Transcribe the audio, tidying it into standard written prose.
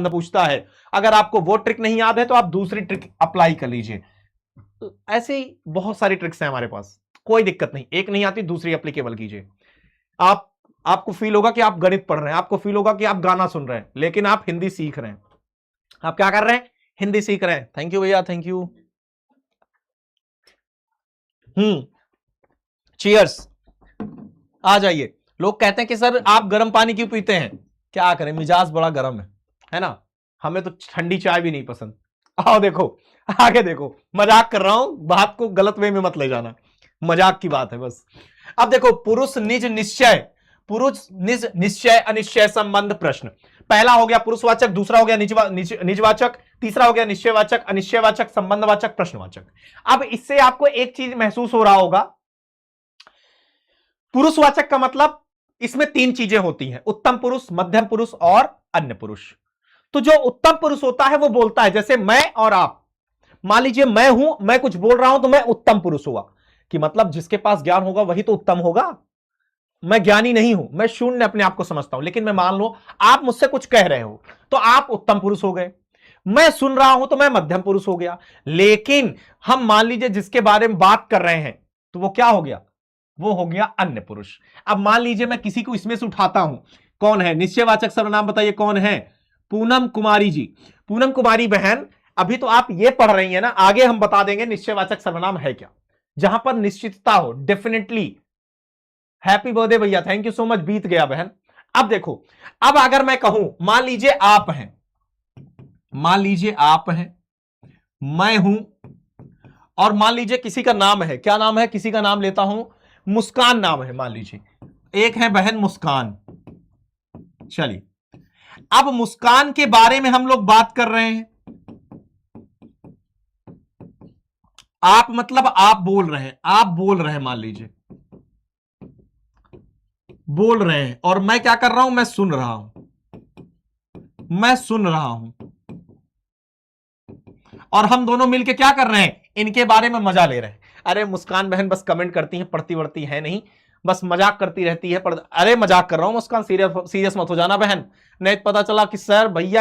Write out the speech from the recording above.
संबंध पूछता है। अगर आपको वो ट्रिक नहीं याद है तो आप दूसरी ट्रिक अप्लाई कर लीजिए। ऐसे ही बहुत सारी ट्रिक्स हैं हमारे पास, कोई दिक्कत नहीं, एक नहीं आती दूसरी एप्लीकेबल कीजिए। आपको फील होगा कि आप गणित पढ़ रहे हैं, आपको फील होगा कि आप गाना सुन रहे हैं, लेकिन आप हिंदी सीख रहे हैं। आप क्या कर रहे हैं? हिंदी सीख रहे हैं। थैंक यू भैया, थैंक यू। चीयर्स, आ जाइए। लोग कहते हैं कि सर आप गर्म पानी क्यों पीते हैं? क्या करें, मिजाज बड़ा गर्म है ना, हमें तो ठंडी चाय भी नहीं पसंद। आओ देखो, आगे देखो, मजाक कर रहा हूं, बात को गलत वे में मत ले जाना, मजाक की बात है बस। अब देखो, पुरुष निज निश्चय, पुरुष निज निश्चय अनिश्चय संबंध प्रश्न। पहला हो गया पुरुषवाचक, दूसरा हो गया निजवाचक, तीसरा हो गया निश्चयवाचक, अनिश्चयवाचक, संबंधवाचक, प्रश्नवाचक। अब इससे आपको एक चीज महसूस हो रहा होगा, पुरुषवाचक का मतलब इसमें तीन चीजें होती हैं, उत्तम पुरुष, मध्यम पुरुष और अन्य पुरुष। तो जो उत्तम पुरुष होता है वो बोलता है, जैसे मैं और आप, मान लीजिए मैं हूं, मैं कुछ बोल रहा हूं तो मैं उत्तम पुरुष हुआ, कि मतलब जिसके पास ज्ञान होगा वही तो उत्तम होगा। मैं ज्ञानी नहीं हूं, मैं शून्य अपने आप को समझता हूं, लेकिन मैं मान लो आप मुझसे कुछ कह रहे हो तो आप उत्तम पुरुष हो गए। मैं सुन रहा हूं तो मैं मध्यम पुरुष हो गया। लेकिन हम मान लीजिए जिसके बारे में बात कर रहे हैं तो वो क्या हो गया? वो हो गया अन्य पुरुष। अब मान लीजिए मैं किसी को इसमें से उठाता हूं, कौन है निश्चयवाचक सर्वनाम? बताइए कौन है? पूनम कुमारी जी। पूनम कुमारी बहन, अभी तो आप ये पढ़ रही है ना, आगे हम बता देंगे निश्चयवाचक सर्वनाम है क्या, जहां पर निश्चितता हो। डेफिनेटली, हैप्पी बर्थडे भैया, थैंक यू सो मच, बीत गया बहन। अब देखो, अब अगर मैं कहूं, मान लीजिए आप हैं, मान लीजिए आप हैं, मैं हूं, और मान लीजिए किसी का नाम है, क्या नाम है? किसी का नाम लेता हूं, मुस्कान नाम है मान लीजिए, एक है बहन मुस्कान। चलिए, अब मुस्कान के बारे में हम लोग बात कर रहे हैं। आप मतलब आप बोल रहे हैं, आप बोल रहे हैं, मान लीजिए बोल रहे हैं, और मैं क्या कर रहा हूं? मैं सुन रहा हूं, मैं सुन रहा हूं, और हम दोनों मिलके क्या कर रहे हैं? इनके बारे में मजा ले रहे हैं। अरे मुस्कान बहन बस कमेंट करती हैं, पढ़ती वढ़ती है नहीं, बस मजाक करती रहती है। अरे मजाक कर रहा हूं मुस्कान, सीरियस सीरियस मत हो जाना बहन, नहीं पता चला कि सर भैया